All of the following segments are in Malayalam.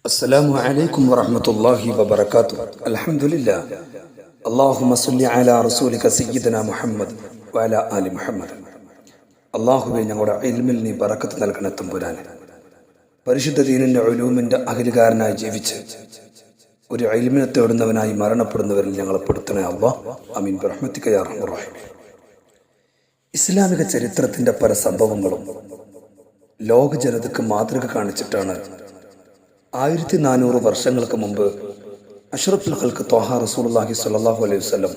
السلام عليكم ورحمة الله وبركاته. الحمد لله. اللهم صل على رسولك سيدنا محمد وعلى آل محمد. അള്ളാഹുവെ, ഞങ്ങളുടെ ഇൽമിൽ നീ ബറക്കത്ത് നൽകണ തമ്പുരാനെ. പരിശുദ്ധ ദീനിന്റെ ഉലൂമിന്റെ അഖിലുകാരനായി ജീവിച്ച് ഒരു ഇൽമിനെ തേടുന്നവനായി മരണപ്പെടുന്നവരിൽ ഞങ്ങളെ പെടുത്തണേ അല്ലാഹ്. ആമീൻ ബിറഹ്മതിക യാ അർഹമർ റഹീമീൻ. ഇസ്ലാമിക ചരിത്രത്തിന്റെ പല സംഭവങ്ങളും ലോക ജനതയ്ക്ക് മാതൃക കാണിച്ചിട്ടാണ് 1400 വർഷങ്ങൾക്ക് മുമ്പ് അഷ്റഫുൽ ഖൽഖ് ത്വാഹ റസൂലുള്ളാഹി സ്വല്ലല്ലാഹു അലൈഹി വസല്ലം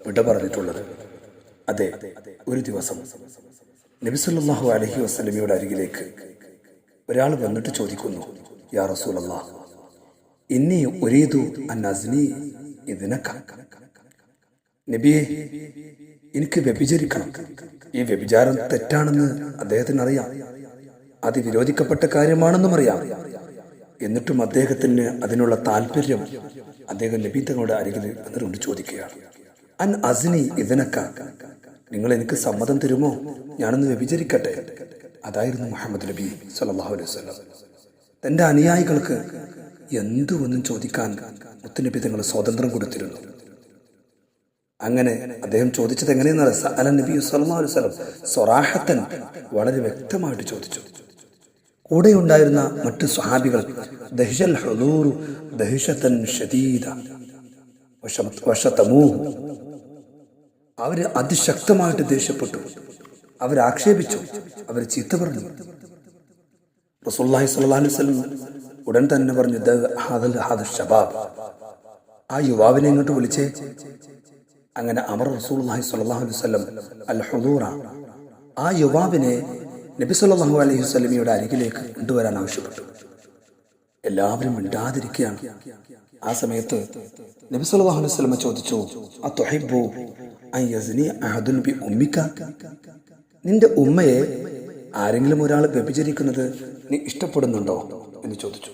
വിട പറഞ്ഞിട്ടുള്ളത്. അതെ, ഒരു ദിവസം നബി സല്ലല്ലാഹു അലൈഹി വസല്ലമയുടെ അരികിലേക്ക് ഒരാൾ വന്നിട്ട് ചോദിക്കുന്നു, യാ റസൂലല്ലാഹ്, ഇന്നി ഉരീദു അൻ അസ്നി ഇദ്നക. നബിയെ, എനിക്ക് വ്യഭിചരിക്കണം. ഈ വ്യഭിചാരം തെറ്റാണെന്ന് അദ്ദേഹത്തിന് അറിയാം, അത് വിരോധിക്കപ്പെട്ട കാര്യമാണെന്നും അറിയാം. എന്നിട്ടും അദ്ദേഹത്തിന് അതിനുള്ള താല്പര്യം അദ്ദേഹം നബി തങ്ങളുടെ അരികിൽ എന്നിട്ട് ചോദിക്കുകയാണ്, അൻ അസ്നി ഇദ്നക, നിങ്ങൾ എനിക്ക് സമ്മതം തരുമോ? ഞാനൊന്ന് വ്യഭിചരിക്കട്ടെ. അതായിരുന്നു മുഹമ്മദ് നബി സല്ലല്ലാഹു അലൈഹി വസല്ലം. തന്റെ അനുയായികൾക്ക് എന്തുവെന്നും ചോദിക്കാൻ മുത്തുനബി തങ്ങൾ സ്വാതന്ത്ര്യം കൊടുത്തിരുന്നു. അങ്ങനെ അദ്ദേഹം ചോദിച്ചത് എങ്ങനെയെന്ന് സഅല നബി സല്ലല്ലാഹു അലൈഹി വസല്ലം സ്വറാഹത്തൻ, വളരെ വ്യക്തമായിട്ട് ചോദിച്ചു. കൂടെ ഉണ്ടായിരുന്ന മറ്റു സ്വഹാബികൾ ദഹിശൽ ഹുദൂറു ദഹിശതൻ ശദീദ വശതമൂഹു, അവര് അതിശക്തമായിട്ട് ദേഷ്യപ്പെട്ടു, അവരാക്ഷേപിച്ചു, അവർ ചീത്ത പറഞ്ഞു. റസൂലുള്ളാഹി സ്വല്ലല്ലാഹു അലൈഹി വസല്ലം ഉടൻ തന്നെ പറഞ്ഞു, ഹാദൽ ശബാബ്, ആ യുവാവിനെ ഇങ്ങോട്ട് വിളിച്ചേ. അങ്ങനെ അമർ റസൂലുള്ളാഹി സ്വല്ലല്ലാഹു അലൈഹി വസല്ലം അൽ ഹുദൂറ, ആ യുവാവിനെ നബി സല്ലല്ലാഹു അലൈഹി വസല്ലമയുടെ അരികിലേക്ക് കൊണ്ടുവരാൻ ആവശ്യപ്പെട്ടു. എല്ലാവരും മിണ്ടാതിരിക്കുകയാണ്. ആ സമയത്ത് നബി സല്ലല്ലാഹു അലൈഹി വസല്ലം ചോദിച്ചു, അതുഹിബ്ബു അൻ യസ്നി അഹദുൻ ബി ഉമ്മിക, നിന്റെ ഉമ്മയെ ആരെങ്കിലും ഒരാൾ വ്യഭിചരിക്കുന്നത് നീ ഇഷ്ടപ്പെടുന്നുണ്ടോ എന്ന് ചോദിച്ചു.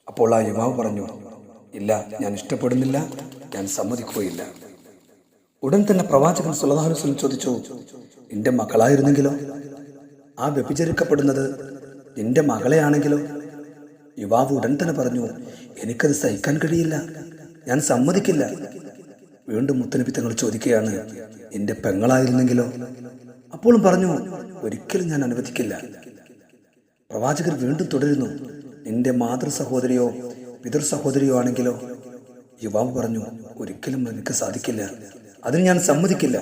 അപ്പോൾ ആ യുവാവ് പറഞ്ഞു, ഇല്ല, ഞാൻ ഇഷ്ടപ്പെടുന്നില്ല, ഞാൻ സമ്മതിക്കുകയില്ല. ഉടൻ തന്നെ പ്രവാചകൻ സല്ലല്ലാഹു അലൈഹി വസല്ലം ചോദിച്ചു, നിന്റെ മകളായിരുന്നെങ്കിലോ? ആ വ്യഭിചരിക്കപ്പെടുന്നത് നിന്റെ മകളെയാണെങ്കിലോ? യുവാവ് ഉടൻ തന്നെ പറഞ്ഞു, എനിക്കത് സഹിക്കാൻ കഴിയില്ല, ഞാൻ സമ്മതിക്കില്ല. വീണ്ടും മുത്തുനബി തങ്ങൾ ചോദിക്കുകയാണ്, നിന്റെ പെങ്ങളായിരുന്നെങ്കിലോ? അപ്പോഴും പറഞ്ഞു, ഒരിക്കലും ഞാൻ അനുവദിക്കില്ല. പ്രവാചകർ വീണ്ടും തുടരുന്നു, നിന്റെ മാതൃ സഹോദരിയോ പിതൃ സഹോദരിയോ ആണെങ്കിലോ? യുവാവ് പറഞ്ഞു, ഒരിക്കലും എനിക്ക് സാധിക്കില്ല, അതിന് ഞാൻ സമ്മതിക്കില്ല.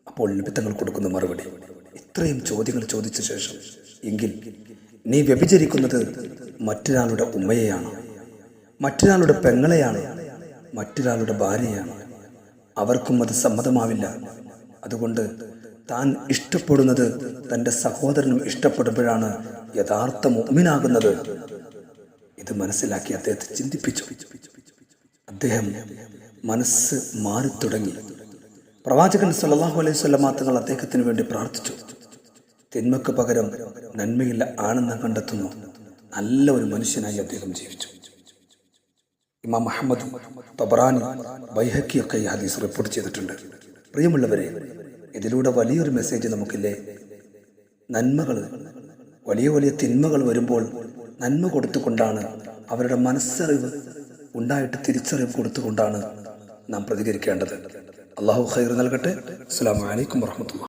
അപ്പോൾ നബി തങ്ങൾ കൊടുക്കുന്ന മറുപടി, ഇത്രയും ചോദ്യങ്ങൾ ചോദിച്ച ശേഷം, എങ്കിൽ നീ വ്യഭിചരിക്കുന്നത് മറ്റൊരാളുടെ ഉമ്മയെയാണ്, മറ്റൊരാളുടെ പെങ്ങളെയാണ്, മറ്റൊരാളുടെ ഭാര്യയാണ്. അവർക്കും അത് സമ്മതമാവില്ല. അതുകൊണ്ട് താൻ ഇഷ്ടപ്പെടുന്നത് തൻ്റെ സഹോദരനും ഇഷ്ടപ്പെടുമ്പോഴാണ് യഥാർത്ഥ മുഅ്മിനാകുന്നത്. ഇത് മനസ്സിലാക്കി അദ്ദേഹത്തെ ചിന്തിപ്പിച്ചു. അദ്ദേഹം മനസ്സ് മാറിത്തുടങ്ങി. പ്രവാചകൻ സല്ലല്ലാഹു അലൈഹി വസല്ലം തങ്ങൾ അദ്ദേഹത്തിന് വേണ്ടി പ്രാർത്ഥിച്ചു. തിന്മക്ക് പകരം നന്മയിൽ ആനന്ദം കണ്ടെത്തുന്നു നല്ല ഒരു മനുഷ്യനായി അദ്ദേഹം ജീവിച്ചു. ഇമാം മുഹമ്മദ്, തബറാനി, ബൈഹഖിയൊക്കെ ഈ ഹദീസ് റിപ്പോർട്ട് ചെയ്തിട്ടുണ്ട്. പ്രിയമുള്ളവരെ, ഇതിലൂടെ വലിയൊരു മെസ്സേജ് നമുക്കില്ലേ? നന്മകൾ, വലിയ വലിയ തിന്മകൾ വരുമ്പോൾ നന്മ കൊടുത്തുകൊണ്ടാണ്, അവരുടെ മനസ്സറിവ് ഉണ്ടായിട്ട് തിരിച്ചറിവ് കൊടുത്തുകൊണ്ടാണ് നാം പ്രതികരിക്കേണ്ടത്. അല്ലാഹു ഖൈർ നൽകട്ടെ. അസ്സലാമു അലൈക്കും വറഹ്മത്തുള്ളാഹി.